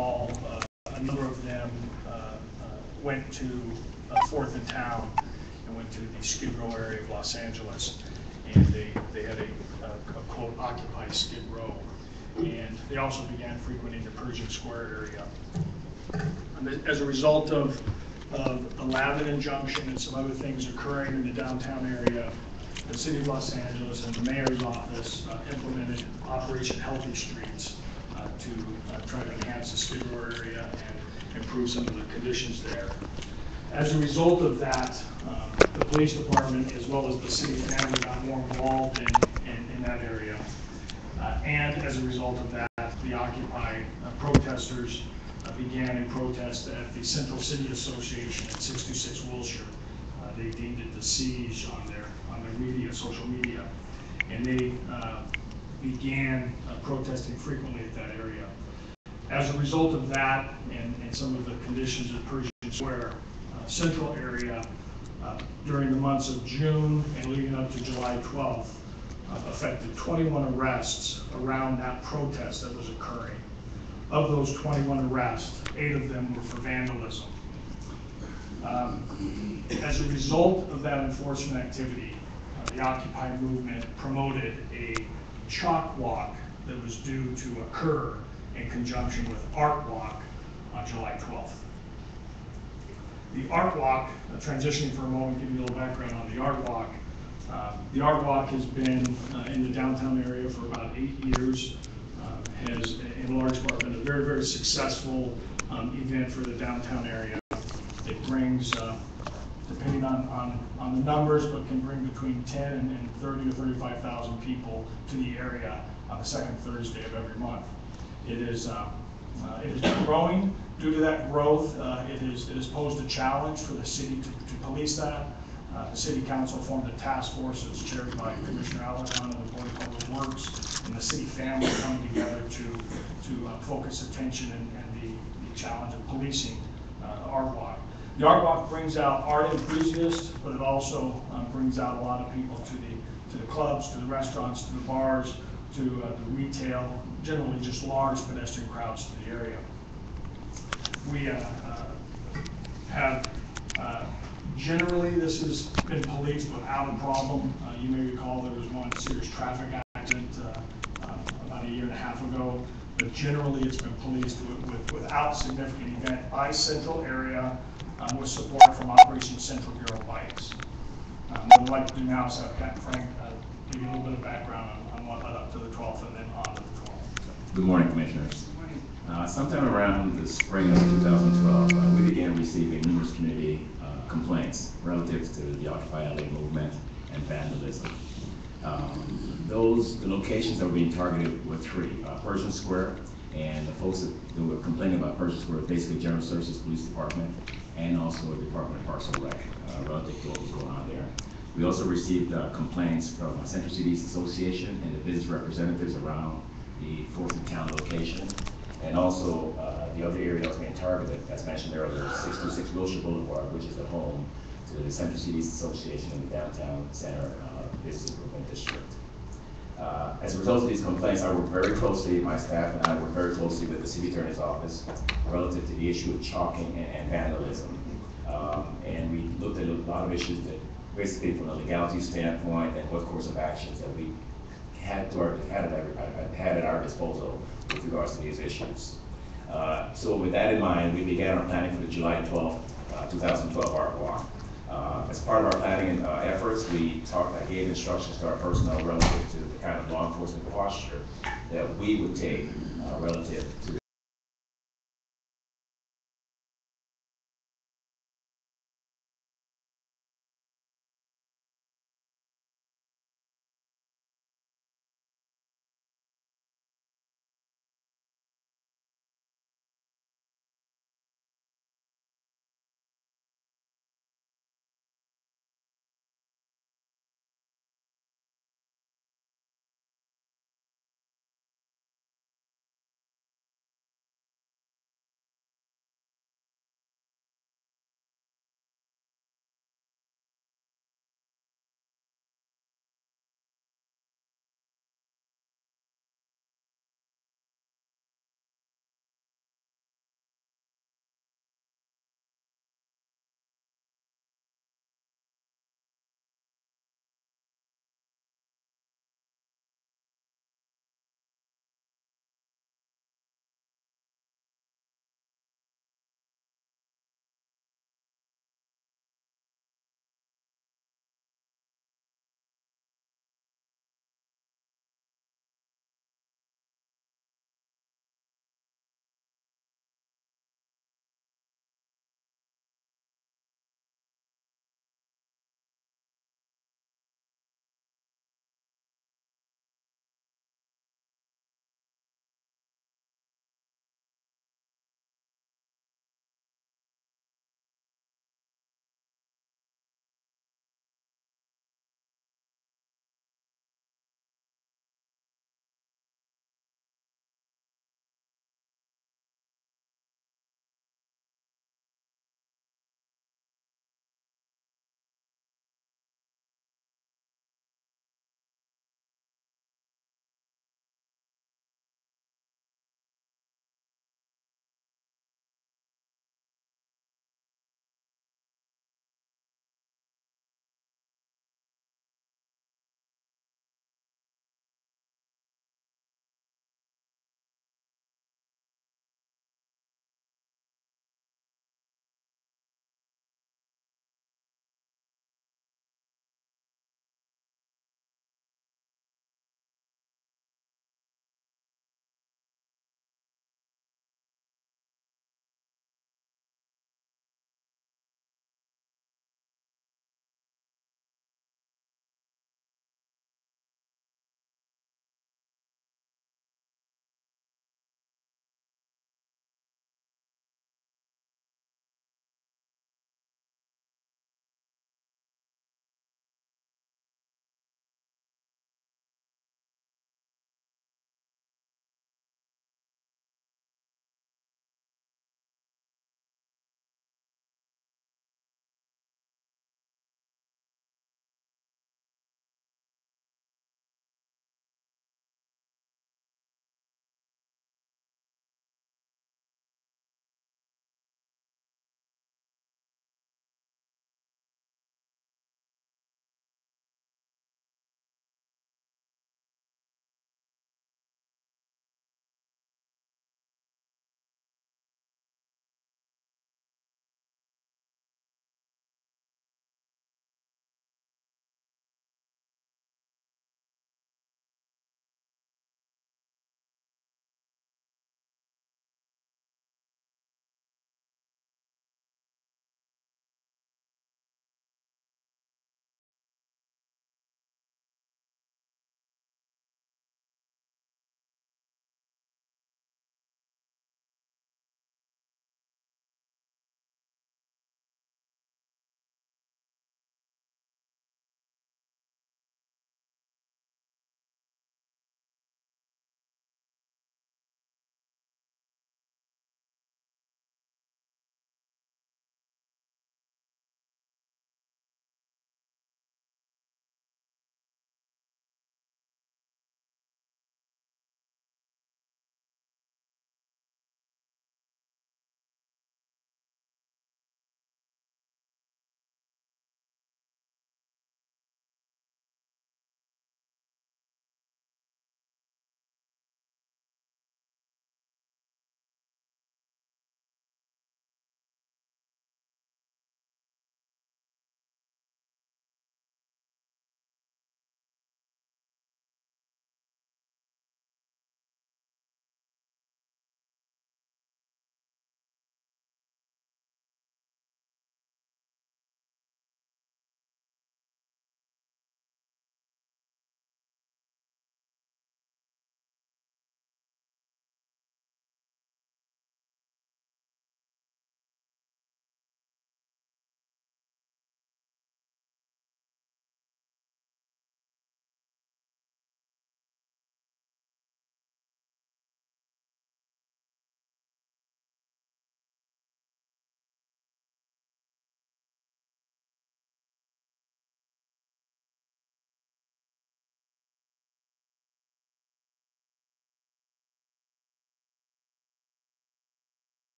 recall, a number of them went to 4th and Town and went to the Skid Row area of Los Angeles, and they had a quote, occupy Skid Row. And they also began frequenting the Pershing Square area. And as a result of the Lavin injunction and some other things occurring in the downtown area, the City of Los Angeles and the Mayor's office implemented Operation Healthy Streets to try to enhance the Skid Row area and improve some of the conditions there. As a result of that, the police department as well as the city family got more involved in that area. And as a result of that, the Occupy protesters began a protest at the Central City Association at 626 Wilshire. They deemed it the siege on their media, social media, and they began protesting frequently at that area. As a result of that and some of the conditions at Pershing Square Central area, during the months of June and leading up to July 12th, affected 21 arrests around that protest that was occurring. Of those 21 arrests, 8 of them were for vandalism. As a result of that enforcement activity, the Occupy movement promoted a chalk walk that was due to occur in conjunction with Art Walk on July 12th. The Art Walk, transitioning for a moment, give you a little background on the Art Walk. The Art Walk has been in the downtown area for about 8 years. Has in large part been a very, very successful event for the downtown area. It brings, depending on the numbers, but can bring between 10 and 30 to 35,000 people to the area on the second Thursday of every month. It is growing. Due to that growth, it has posed a challenge for the city to police that. The City Council formed a task force that's chaired by Commissioner Allerton of the Board of Public Works, and the city family come together to focus attention and the challenge of policing the Art Walk. The Art Walk brings out art enthusiasts, but it also brings out a lot of people to the clubs, to the restaurants, to the bars, to the retail, generally just large pedestrian crowds to the area. We have generally, this has been policed without a problem. You may recall there was one serious traffic accident about 1.5 years ago, but generally it's been policed without significant event by Central area with support from Operation Central Bureau Bikes. What I'd like to do now is have Captain Frank give you a little bit of background on what led up to the 12th and then on to the 12th. Good morning, Commissioners. Sometime around the spring of 2012, we began receiving numerous community complaints relative to the Occupy LA movement and vandalism. The locations that were being targeted were 3, Pershing Square, and the folks that were complaining about Pershing Square were basically General Services Police Department and also the Department of Parks and Rec relative to what was going on there. We also received complaints from Central Cities Association and the business representatives around the 4th and Town location, and also the other area that was being targeted, as mentioned earlier, 626 Wilshire Boulevard, which is the home to the Central Cities Association in the downtown center business improvement district. As a result of these complaints, I worked very closely, my staff and I worked very closely with the City Attorney's Office relative to the issue of chalking and vandalism. And we looked at a lot of issues that basically from a legality standpoint and what course of actions that we had at our disposal with regards to these issues. So with that in mind, we began our planning for the July 12th, 2012 Art Walk. As part of our planning efforts, I gave instructions to our personnel relative to the kind of law enforcement posture that we would take relative to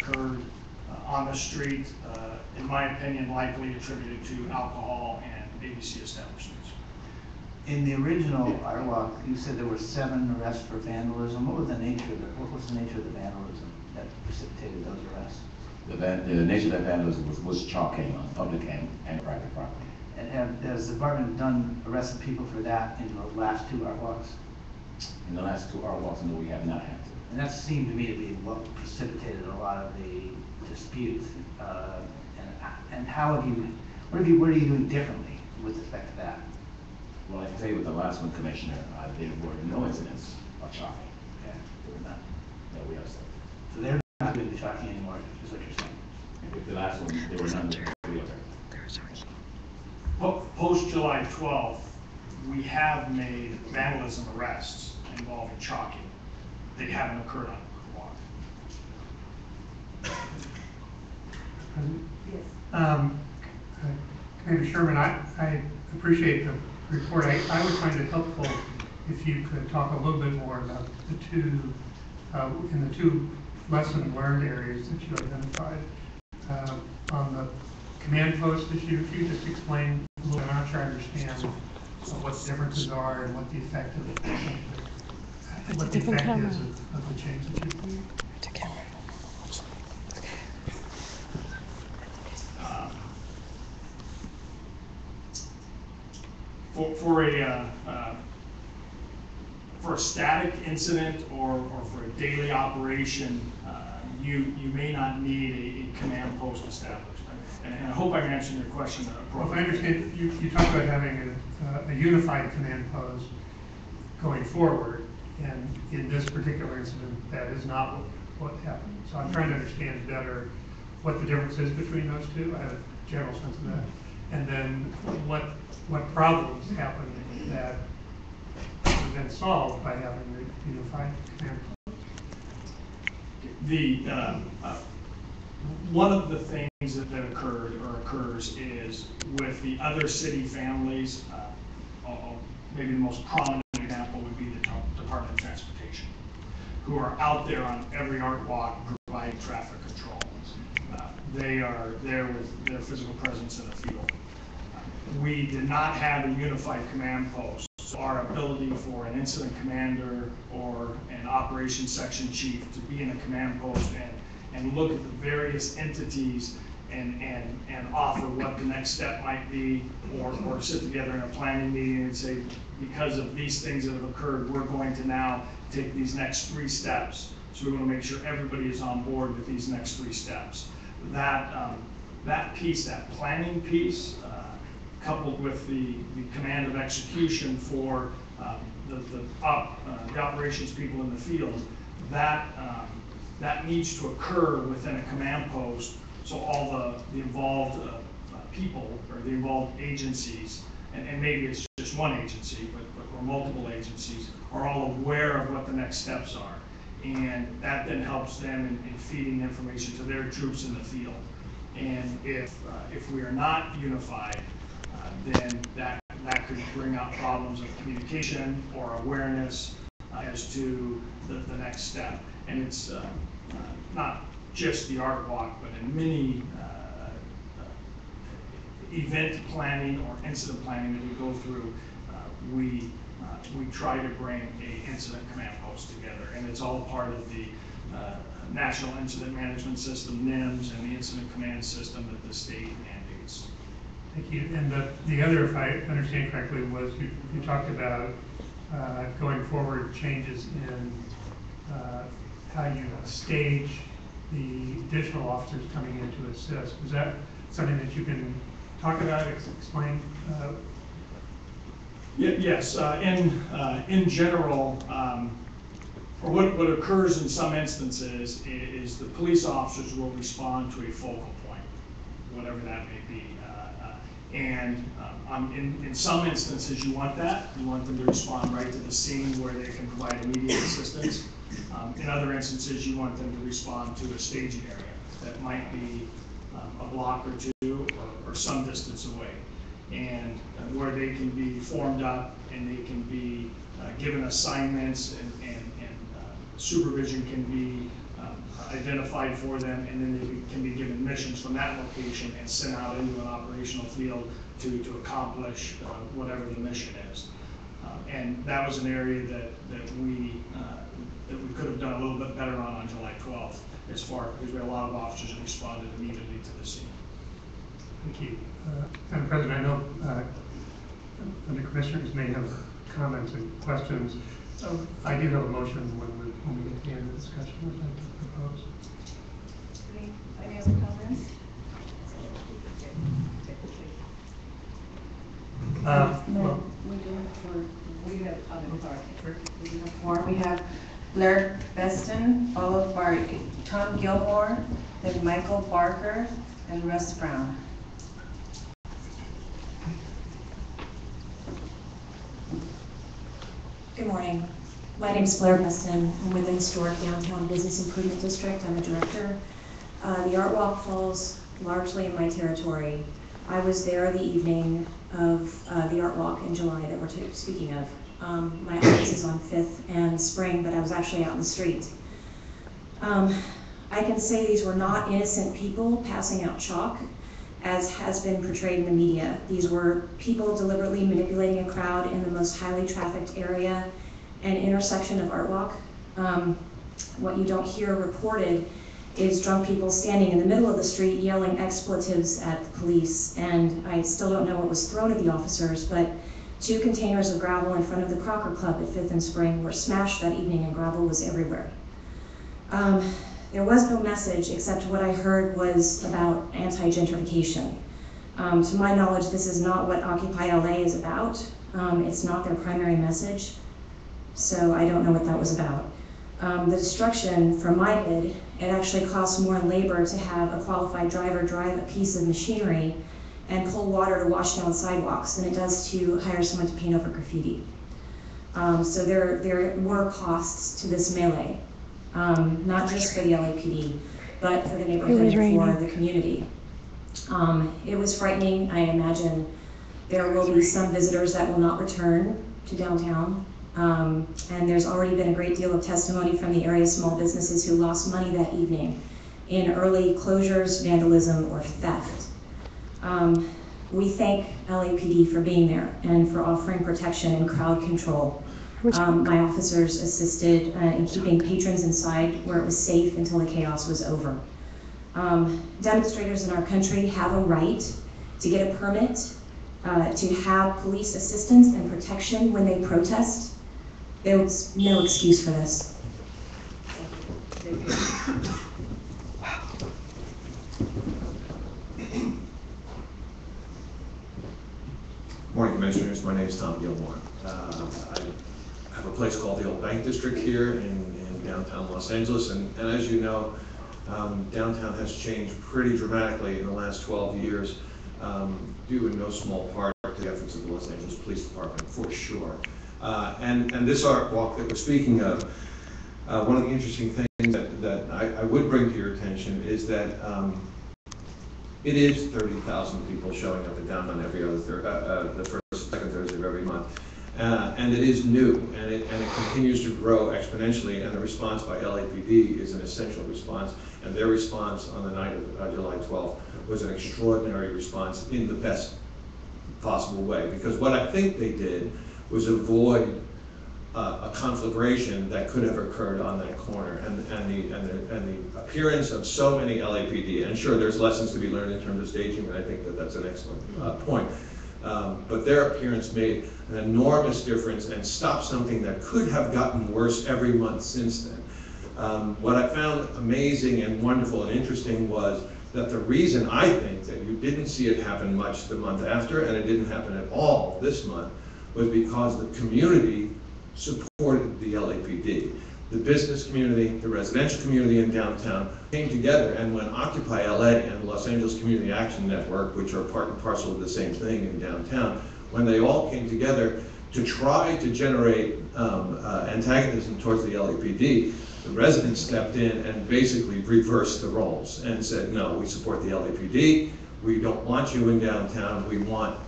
occurred on the street, in my opinion, likely attributed to alcohol and ABC establishments. In the original art walk, you said there were 7 arrests for vandalism. What was the nature of the vandalism that precipitated those arrests? The nature of that vandalism was chalking on public and private property. And has the department done arrests of people for that in the last 2 art walks? In the last 2 art walks, no, we have not had to. And that seemed to me to be what precipitated a lot of the disputes. And how have you, what are you doing differently with respect to that? Well, I can tell you with the last one, Commissioner, there were no incidents of chalking. Okay, there were none. No, we understand. So they're not doing the chalking anymore, is what you're saying? With the last one, there were none. We are. Post July 12th, we have made vandalism arrests involving chalking. They haven't occurred on the walk. Commander Sherman, I appreciate the report. I would find it helpful if you could talk a little bit more about the two, in the 2 lesson learned areas that you identified. On the command post issue, if you just explain a little, I'm not sure I understand what the differences are and what the effect of the effect is of the change that you've made. For a static incident or for a daily operation, you may not need a command post established. And I hope I'm answering your question Well, appropriately. if I understand, you talk about having a unified command post going forward, and in this particular incident, that is not what happened. So I'm trying to understand better what the difference is between those two. I have a general sense of that. And then what problems happened that have been solved by having the unified command post. One of the things that occurred or occurs is with the other city families, maybe the most prominent example would be the Department of Transportation, who are out there on every art walk providing traffic control. They are there with their physical presence in the field. We did not have a unified command post. So our ability for an incident commander or an operations section chief to be in a command post and look at the various entities and offer what the next step might be, or sit together in a planning meeting and say, because of these things that have occurred, we're going to now take these next 3 steps. So we want to make sure everybody is on board with these next 3 steps. That piece, that planning piece, coupled with the command of execution for the operations people in the field, that needs to occur within a command post, so all the involved people or the involved agencies, and maybe it's just one agency, or multiple agencies, are all aware of what the next steps are. And that then helps them in feeding information to their troops in the field. And if we are not unified, then that could bring out problems of communication or awareness as to the next step. And it's not just the art walk, but in many event planning or incident planning that we go through, we try to bring a incident command post together, and it's all part of the National Incident Management System, NIMS, and the Incident Command System that the state mandates. Thank you. And the other, if I understand correctly, was you talked about going forward changes in how you stage the additional officers coming in to assist. Is that something that you can talk about, explain? Yes. In general, or what occurs in some instances is the police officers will respond to a focal point, whatever that may be. In some instances, you want that. You want them to respond right to the scene where they can provide immediate assistance. In other instances, you want them to respond to a staging area that might be a block or 2 or some distance away, and where they can be formed up and they can be given assignments and supervision can be identified for them, and then they can be given missions from that location and sent out into an operational field to accomplish whatever the mission is. And that was an area that we could have done a little bit better on July 12th, because we had a lot of officers that responded immediately to the scene. Thank you. Madam President, I know the commissioners may have comments and questions. I do have a motion when we get to the end of the discussion, which I propose. Any other comments? Well, We have four. We have Blair Beston, followed by Tom Gilmore, then Michael Barker, and Russ Brown. Good morning. My name is Blair Beston. I'm with the Historic Downtown Business Improvement District. I'm a director. The Art Walk falls largely in my territory. I was there the evening of the Art Walk in July that we're speaking of. My office is on 5th and Spring, but I was actually out in the street. I can say these were not innocent people passing out chalk, as has been portrayed in the media. These were people deliberately manipulating a crowd in the most highly trafficked area and intersection of Art Walk. What you don't hear reported is drunk people standing in the middle of the street yelling expletives at the police. And I still don't know what was thrown at the officers, but 2 containers of gravel in front of the Crocker Club at 5th and Spring were smashed that evening, and gravel was everywhere. There was no message except what I heard was about anti-gentrification. To my knowledge, this is not what Occupy LA is about. It's not their primary message, so I don't know what that was about. The destruction, from my bid, it actually costs more in labor to have a qualified driver drive a piece of machinery and pull water to wash down sidewalks than it does to hire someone to paint over graffiti. So there were costs to this melee. Not just for the LAPD, but for the neighborhood and for the community. It was frightening. I imagine there will be some visitors that will not return to downtown. And there's already been a great deal of testimony from the area small businesses who lost money that evening in early closures, vandalism, or theft. We thank LAPD for being there and for offering protection and crowd control. My officers assisted in keeping patrons inside where it was safe until the chaos was over. Demonstrators in our country have a right to get a permit, to have police assistance and protection when they protest. There's no excuse for this. Morning, Commissioners. My name is Tom Gilmore. I have a place called the Old Bank District here in downtown Los Angeles, and as you know, downtown has changed pretty dramatically in the last 12 years, due in no small part to the efforts of the Los Angeles Police Department, for sure. And this art walk that we're speaking of, one of the interesting things that I would bring to your attention is that it is 30,000 people showing up at downtown every other the first, second Thursday of every month. And it is new, and it continues to grow exponentially, and the response by LAPD is an essential response, and their response on the night of July 12th was an extraordinary response in the best possible way, because what I think they did was avoid a conflagration that could have occurred on that corner, and the appearance of so many LAPD, and sure, there's lessons to be learned in terms of staging, and I think that that's an excellent point. But their appearance made an enormous difference and stopped something that could have gotten worse every month since then. What I found amazing and wonderful and interesting was that the reason I think that you didn't see it happen much the month after, and it didn't happen at all this month, was because the community supported the LAPD. The business community, the residential community in downtown came together, and when Occupy LA and the Los Angeles Community Action Network, which are part and parcel of the same thing in downtown, when they all came together to try to generate antagonism towards the LAPD, the residents stepped in and basically reversed the roles and said, no, we support the LAPD, We don't want you in downtown. We want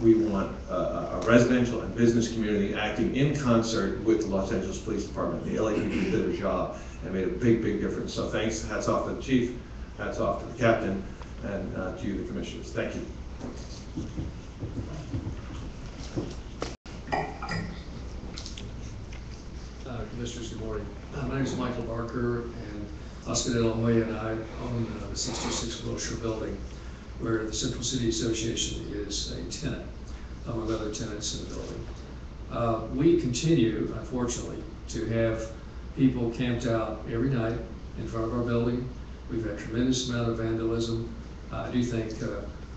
a residential and business community acting in concert with the Los Angeles Police Department. The LAPD did a job and made a big, big difference. So thanks, hats off to the chief, hats off to the captain, and to you, the commissioners. Thank you. Commissioners, good morning. My name is Michael Barker, and Oscar De La Hoya and I own the 626 Wilshire building, where the Central City Association is a tenant, among other tenants in the building. We continue, unfortunately, to have people camped out every night in front of our building. We've had a tremendous amount of vandalism. I do thank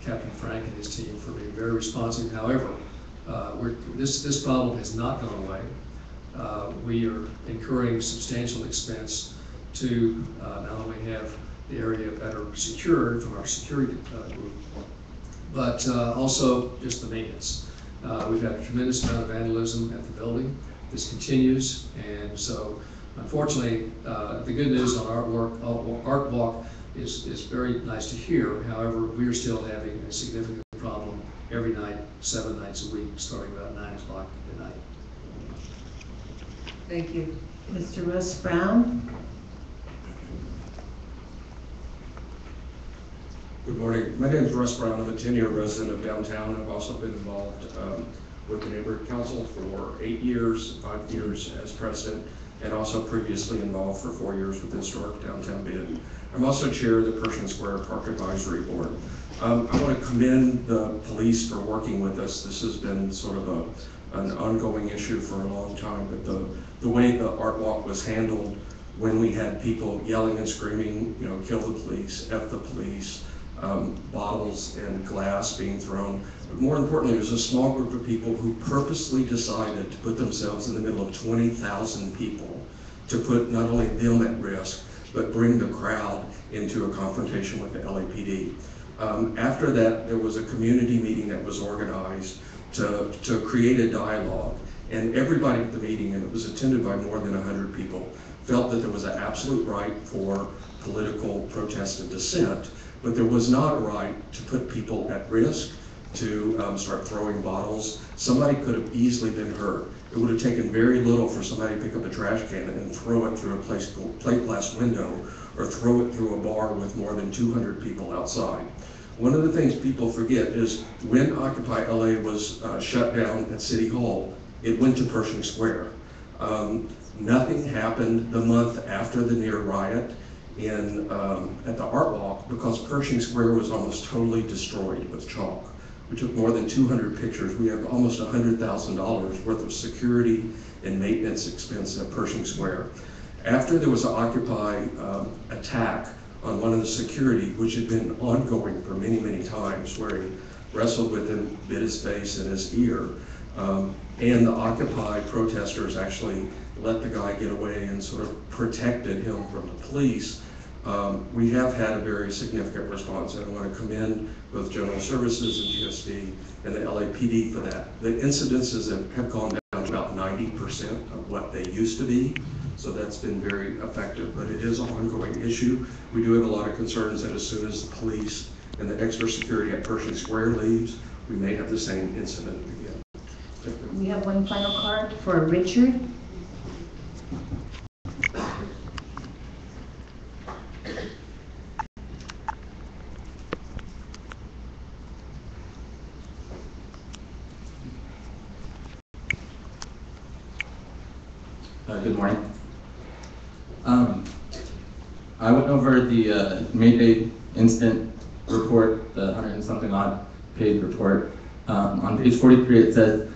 Captain Frank and his team for being very responsive. However, this problem has not gone away. We are incurring substantial expense to not only have the area better secured from our security group, but also just the maintenance. We've had a tremendous amount of vandalism at the building. This continues, and so unfortunately, the good news on Art Walk is very nice to hear. However, we are still having a significant problem every night, 7 nights a week, starting about 9 o'clock at night. Thank you. Mr. Russ Brown? Good morning. My name is Russ Brown. I'm a 10-year resident of downtown. I've also been involved with the neighborhood council for 8 years, 5 years as president, and also previously involved for 4 years with the historic downtown bid. I'm also chair of the Pershing Square Park Advisory Board. I want to commend the police for working with us. This has been sort of an ongoing issue for a long time, but the way the Art Walk was handled when we had people yelling and screaming, you know, kill the police, F the police, bottles and glass being thrown. But more importantly, it was a small group of people who purposely decided to put themselves in the middle of 20,000 people to put not only them at risk, but bring the crowd into a confrontation with the LAPD. After that, there was a community meeting that was organized to create a dialogue. And everybody at the meeting, and it was attended by more than 100 people, felt that there was an absolute right for political protest and dissent, but there was not a right to put people at risk, to start throwing bottles. Somebody could have easily been hurt. It would have taken very little for somebody to pick up a trash can and throw it through a plate glass window, or throw it through a bar with more than 200 people outside. One of the things people forget is when Occupy LA was shut down at City Hall, it went to Pershing Square. Nothing happened the month after the near riot at the Art Walk because Pershing Square was almost totally destroyed with chalk. We took more than 200 pictures. We have almost $100,000 worth of security and maintenance expense at Pershing Square. After there was an Occupy attack on one of the security, which had been ongoing for many, many times, where he wrestled with him, bit his face and his ear, and the Occupy protesters actually let the guy get away and sort of protected him from the police. We have had a very significant response, and I want to commend both General Services and GSD and the LAPD for that. The incidences have gone down to about 90% of what they used to be, so that's been very effective, but it is an ongoing issue. We do have a lot of concerns that as soon as the police and the extra security at Pershing Square leaves, we may have the same incident again. We have one final card for Richard. Good morning. I went over the May Day incident report, the 100 and something odd page report. On page 43 it says,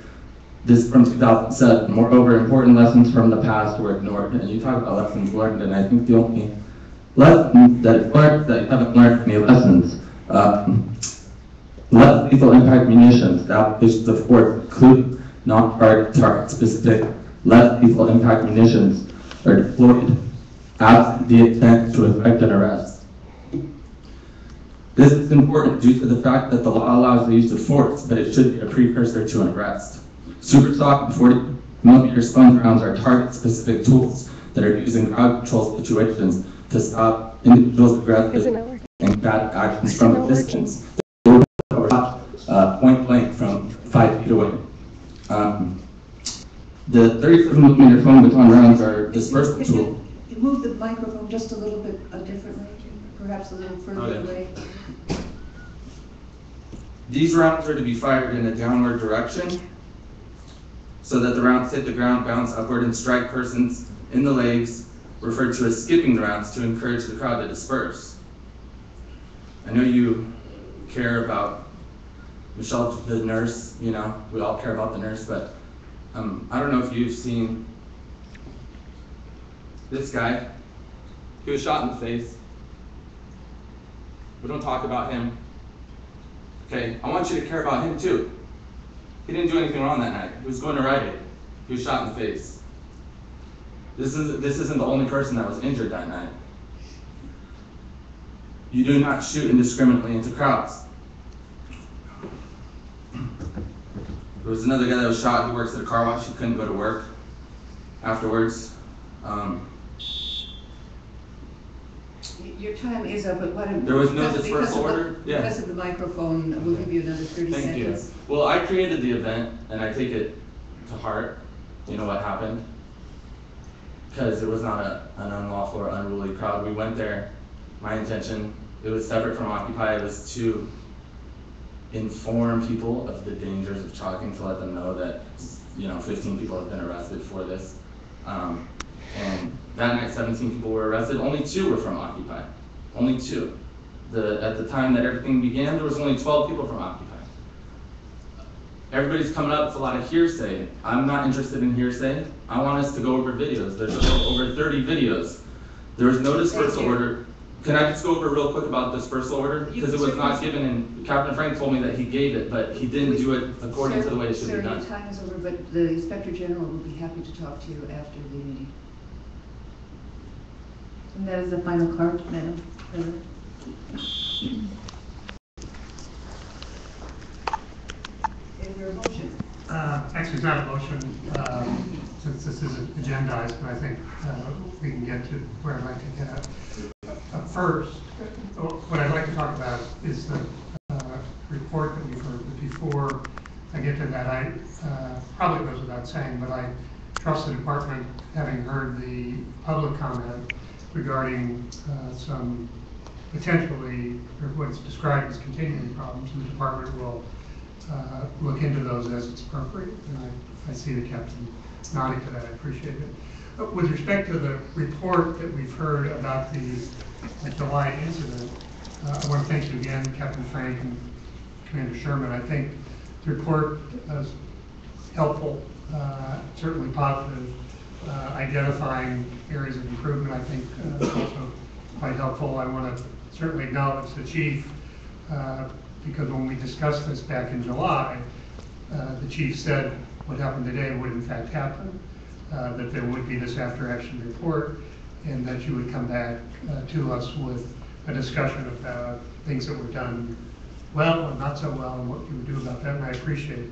this is from 2007, moreover, important lessons from the past were ignored. And you talk about lessons learned, and I think the only lessons that learned that you haven't learned any lessons. Less lethal impact munitions, the applications of force include non-target specific less lethal impact munitions are deployed absent the intent to effect an arrest. This is important due to the fact that the law allows the use of force, but it should be a precursor to an arrest. Superstock and 40mm sponge rounds are target-specific tools that are used in crowd control situations to stop individuals aggressive and bad actions from a distance. They were feet away. The 37-millimeter foam baton rounds are dispersal Could tool. you move the microphone just a little bit differently, perhaps a little further Okay. away? These rounds are to be fired in a downward direction so that the rounds hit the ground, bounce upward, and strike persons in the legs, referred to as skipping rounds, to encourage the crowd to disperse. I know you care about Michelle, the nurse, you know, we all care about the nurse, but I don't know if you've seen this guy. He was shot in the face. We don't talk about him. Okay, I want you to care about him too. He didn't do anything wrong that night. He was going to Rite Aid. He was shot in the face. This isn't the only person that was injured that night. You do not shoot indiscriminately into crowds. There was another guy that was shot. He works at a car wash. He couldn't go to work afterwards. Your time is up, but what? There was no because dispersal of the- order? Yeah. Because of the microphone, we'll give you another 30 Thank you. seconds. Well, I created the event, and I take it to heart, you know what happened? Because it was not an unlawful or unruly crowd. We went there, my intention, it was separate from Occupy, it was to inform people of the dangers of chalking, to let them know that, you know, 15 people have been arrested for this. And that night, 17 people were arrested, only 2 were from Occupy, only 2. At the time that everything began, there was only 12 people from Occupy. Everybody's coming up, it's a lot of hearsay. I'm not interested in hearsay. I want us to go over videos. There's over 30 videos. There was no dispersal order. Can I just go over real quick about dispersal order? Because it was not given, and Captain Frank told me that he gave it, but he didn't do it according to the way it should be Sir, done. your time is over, but the Inspector General will be happy to talk to you after the meeting. And that is the final card, Madam President. Is there a motion? Actually, it's not a motion, since this isn't agendized, but I think we can get to where I'd like to get at. First, what I'd like to talk about is the report that we've heard. But before I get to that, I probably goes without saying, but I trust the department, having heard the public comment regarding some potentially, or what's described as continuing problems, and the department will look into those as it's appropriate. And I see the captain nodding to that. I appreciate it. With respect to the report that we've heard about the July incident, I want to thank you again, Captain Frank and Commander Sherman. I think the report is helpful, certainly positive, identifying areas of improvement. I think also quite helpful. I want to certainly acknowledge the chief, because when we discussed this back in July, the chief said what happened today would in fact happen, that there would be this after-action report, and that you would come back to us with a discussion about things that were done well and not so well, and what you would do about that. And I appreciate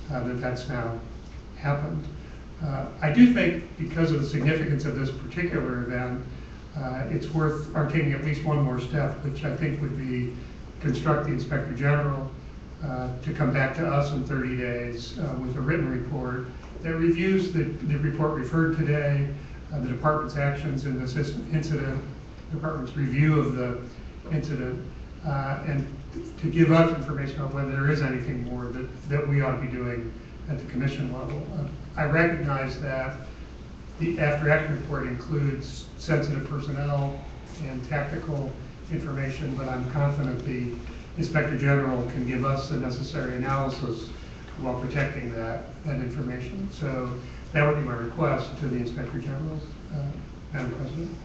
that that's now happened. I do think, because of the significance of this particular event, it's worth our taking at least one more step, which I think would be construct the Inspector General to come back to us in 30 days with a written report that reviews the report we've heard today, the department's actions in this incident, the department's review of the incident, and to give us information on whether there is anything more that we ought to be doing at the commission level. I recognize that the after-action report includes sensitive personnel and tactical information, but I'm confident the Inspector General can give us the necessary analysis while protecting that information. So that would be my request to the Inspector General, Madam President.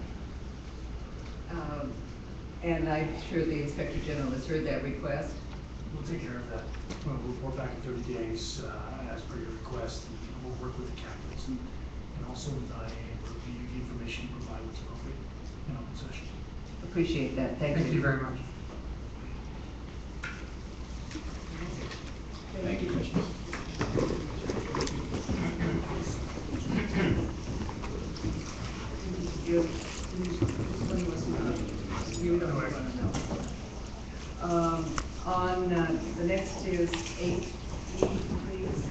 And I'm sure the Inspector General has heard that request. We'll take care of that. We'll report back in 30 days as per your request. And we'll work with the captains and also with IA and review the information you provide what's appropriate in open session. Appreciate that. Thank you. Thank you very much. Thank you, Commissioner. On the next is 8E, please.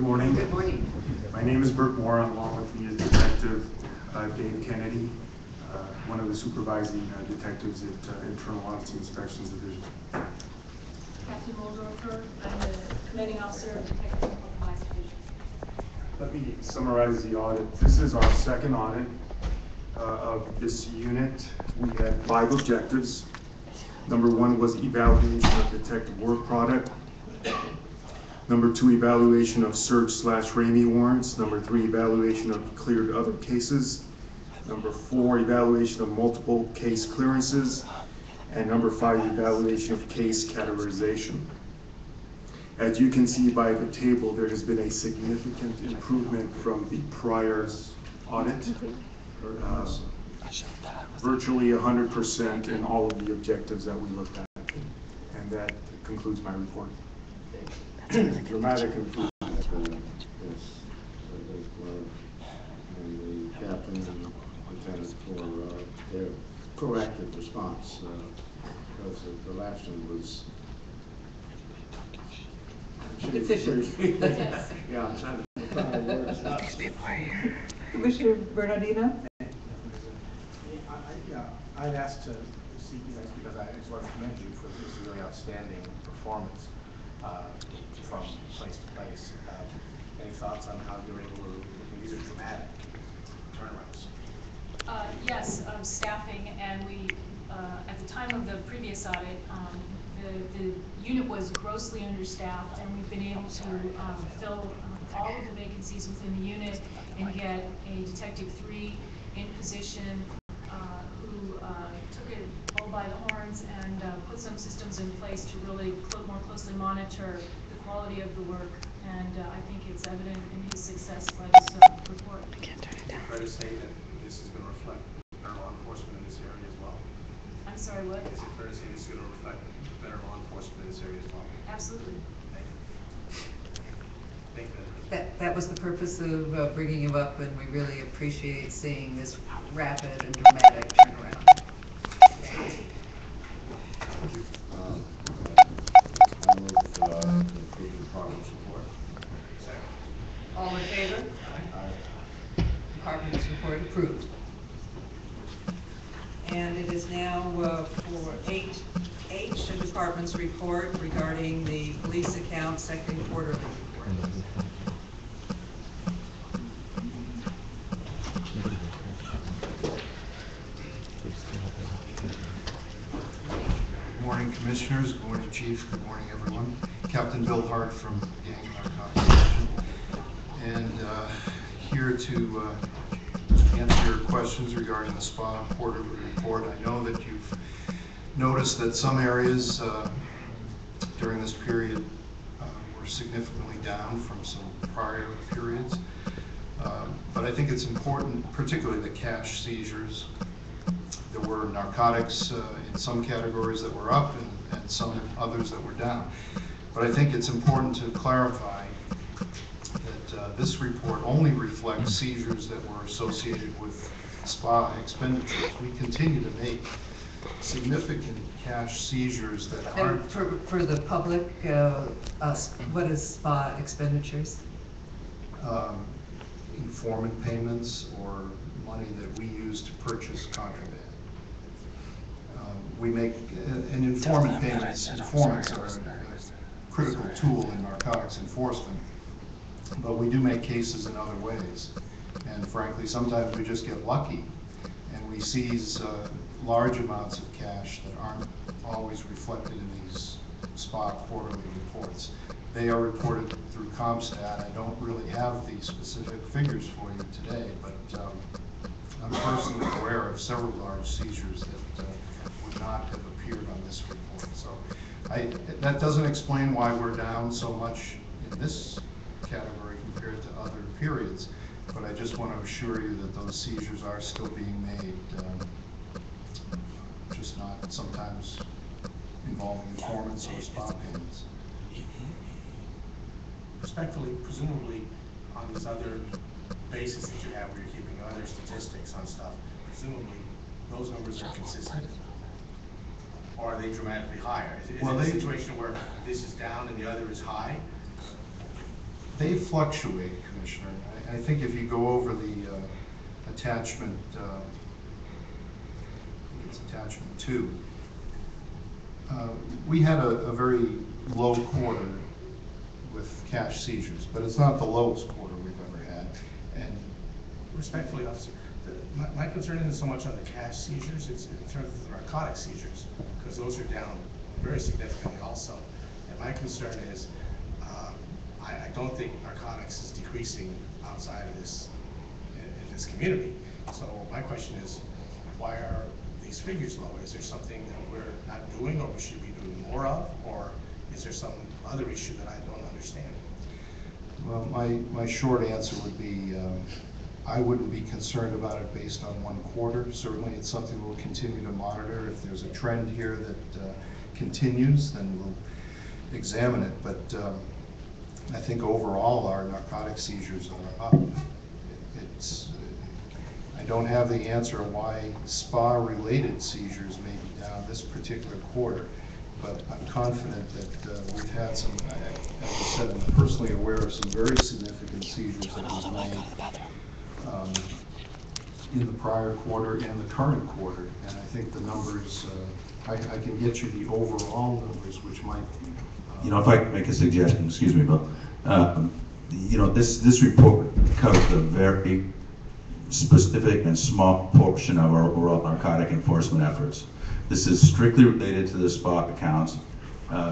morning. Good morning. My name is Bert Moore. Along with me is Detective Dave Kennedy, one of the supervising detectives at Internal Audits and Inspections Division. Captain Muldorfer, I'm the commanding officer of Detective Public Lives Division. Let me summarize the audit. This is our second audit of this unit. We had 5 objectives. Number 1 was evaluation of detective work product. Number 2, evaluation of search/Ramey warrants. Number 3, evaluation of cleared other cases. Number 4, evaluation of multiple case clearances. And number 5, evaluation of case categorization. As you can see by the table, there has been a significant improvement from the prior audit. Virtually 100% in all of the objectives that we looked at. And that concludes my report. Dramatic improvement, yes, and the captain and lieutenant for their proactive response, because the last one was deficient. Yeah, I'm trying to find a word. Commissioner Bernardino? I'd asked to see you guys because I just want to commend you for this really outstanding performance from place to place. Any thoughts on how you're able to, these are dramatic turnarounds? Yes, staffing, and we, at the time of the previous audit, the unit was grossly understaffed, and we've been able to fill all of the vacancies within the unit and get a Detective 3 in position who took it all by the horns and put some systems in place to really more closely monitor the quality of the work, and I think it's evident in his success by this report. Fair to say that this is going to reflect better law enforcement in this area as well? I'm sorry, what? Is it fair to say this is going to reflect better law enforcement in this area as well? Absolutely. Thank you. That was the purpose of bringing you up, and we really appreciate seeing this rapid and dramatic turnaround. I move to approve the progress report. All in favor? Department's report approved. And it is now for 8H, the department's report regarding the police account second quarterly report. Good morning, Commissioners. Good morning, Chief. Good morning, everyone. Captain Bill Hart from Gang Narcotics Division. And here to answer your questions regarding the SPA quarterly report. I know that you've noticed that some areas during this period were significantly down from some prior periods. But I think it's important, particularly the cash seizures. There were narcotics in some categories that were up and some others that were down. But I think it's important to clarify that this report only reflects seizures that were associated with SPA expenditures. We continue to make significant cash seizures that aren't... For the public, what is SPA expenditures? Informant payments or money that we use to purchase contraband. We make an informant payments. Informants are a critical tool in narcotics enforcement, but we do make cases in other ways. And frankly, sometimes we just get lucky and we seize large amounts of cash that aren't always reflected in these SPA quarterly reports. They are reported through CompStat. I don't really have the specific figures for you today, but I'm personally aware of several large seizures that would not have appeared on this report. So that doesn't explain why we're down so much in this category compared to other periods, but I just want to assure you that those seizures are still being made, just not sometimes involving informants or SPA payments. Respectfully, presumably on these other bases that you have where you're keeping other statistics on stuff, presumably those numbers are consistent? Or are they dramatically higher? Is it a situation where this is down and the other is high? They fluctuate, Commissioner. I think if you go over the attachment, I think it's attachment 2, we had a very low quarter with cash seizures, but it's not the lowest quarter we've ever had. And Respectfully, officer, my concern isn't so much on the cash seizures, it's in terms of the narcotic seizures, because those are down very significantly also. And my concern is, I don't think narcotics is decreasing outside of this, in this community. So my question is, why are these figures low? Is there something that we're not doing, or we should be doing more of, or is there some other issue that I don't understand? well, my short answer would be, I wouldn't be concerned about it based on one quarter. Certainly, it's something we'll continue to monitor. If there's a trend here that continues, then we'll examine it. But I think overall, our narcotic seizures are up. I don't have the answer why spa-related seizures may be down this particular quarter, but I'm confident that we've had some, as I said, I'm personally aware of some very significant seizures that we've made in the prior quarter and the current quarter. And I think the numbers, I can get you the overall numbers, which might you know, if I could make a suggestion, excuse me, Bill. You know, this report covers a very specific and small portion of our overall narcotic enforcement efforts. This is strictly related to the SPA accounts,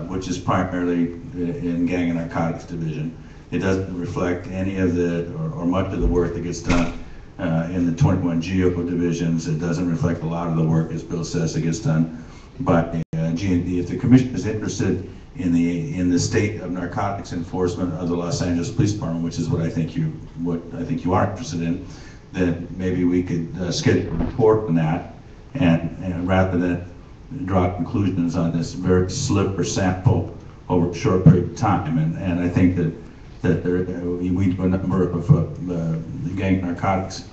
which is primarily in Gang and Narcotics Division. It doesn't reflect any of the, or much of the work that gets done in the 21 GEO divisions. It doesn't reflect a lot of the work, as Bill says, that gets done by G&D. If the commission is interested in the state of narcotics enforcement of the Los Angeles Police Department, which is what I think you are interested in, then maybe we could schedule a report on that, and rather than draw conclusions on this very sliver sample over a short period of time. And I think that we do a number of the gang narcotics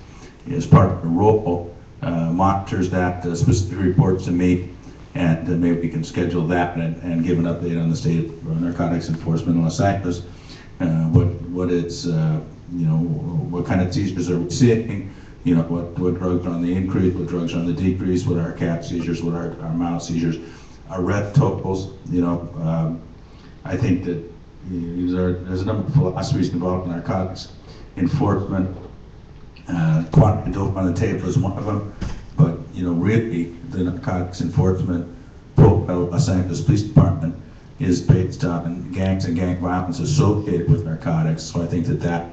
as part of the role, monitors that, specific reports to me, and maybe we can schedule that and give an update on the state of narcotics enforcement in Los Angeles. What it's, you know, what kind of seizures are we seeing? You know, what drugs are on the increase, what drugs are on the decrease, what are our cap seizures, what are our amount seizures, our red totals. You know, I think that there's a number of philosophies involved in narcotics enforcement. Quantity dope on the table is one of them, but you know, really the narcotics enforcement profile of Los Angeles Police Department is based on gangs and gang violence associated with narcotics. So I think that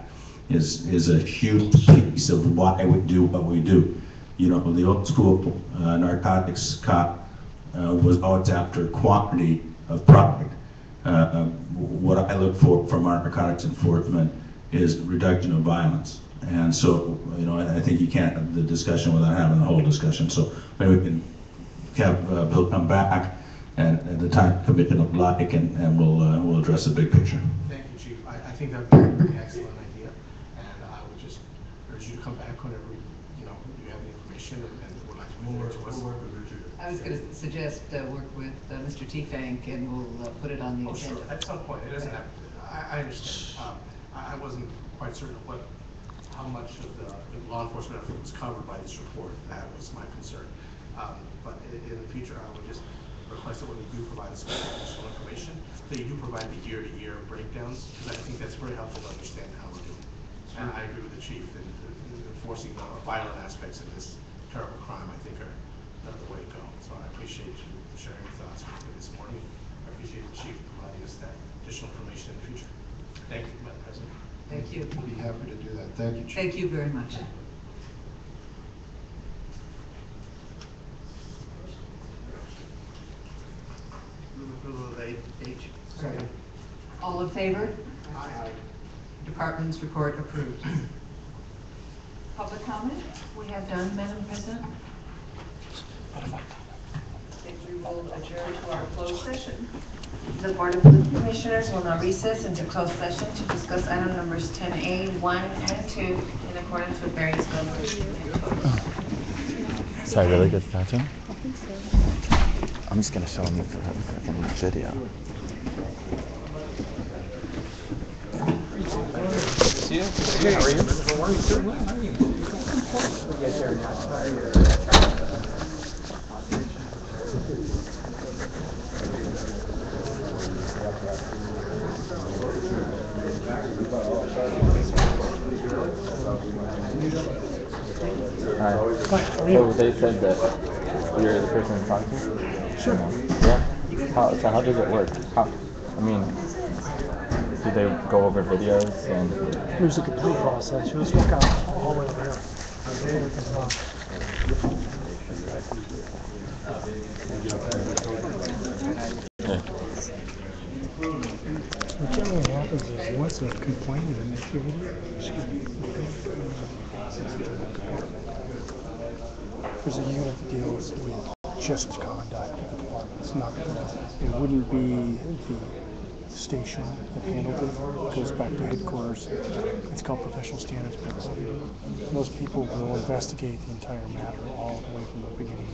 is a huge piece of why we do what we do. You know, the old school narcotics cop was always after quantity of product. What I look for from our narcotics enforcement is reduction of violence. And so, you know, I think you can't have the discussion without having the whole discussion. So maybe we can have Bill come back at the time the commission will like, and we'll address the big picture. Thank you, Chief. I think that'd be a very excellent idea, and I would just urge you to come back whenever you know you have the information and would like to move it to us. I was going to suggest work with Mr. T-Fank, and we'll put it on the agenda. Sure. At some point, it doesn't have to. I understand. I wasn't quite certain of how much of the law enforcement effort was covered by this report. That was my concern. But in the future, I would just request that when you do provide us with additional information, that you do provide the year-to-year breakdowns, because I think that's very helpful to understand how we're doing. And I agree with the chief in enforcing the violent aspects of this terrible crime, I think, are the way to go. So I appreciate you sharing your thoughts with me this morning. I appreciate the chief providing us that additional information in the future. Thank you, Madam President. Thank you. We'll be happy to do that. Thank you, Chief. Thank you very much. Second. All in favor? Aye. Department's report approved. Public comment? We have done, Madam President. Then we will adjourn to our closed session. The Board of Police Commissioners will now recess into closed session to discuss item numbers 10A, 1, and 2 in accordance with various government codes. Is that really good photo? I'm just gonna show them the freaking video. see you. How are you? How are you, sir? How are you? Hi. So they said that you're the person I'm talking to? Sure. Yeah? So how does it work? I mean, do they go over videos and... There's a complete process. You just walk out all the way over here. What generally happens is once a complaint is initiated, there's a unit that deals with just conduct of the department. It's not, it wouldn't be the station that handled it. It goes back to headquarters. It's called professional standards policy. Those people will investigate the entire matter all the way from the beginning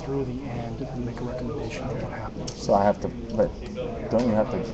through the end and make a recommendation of what happened. So I have to, but don't you have to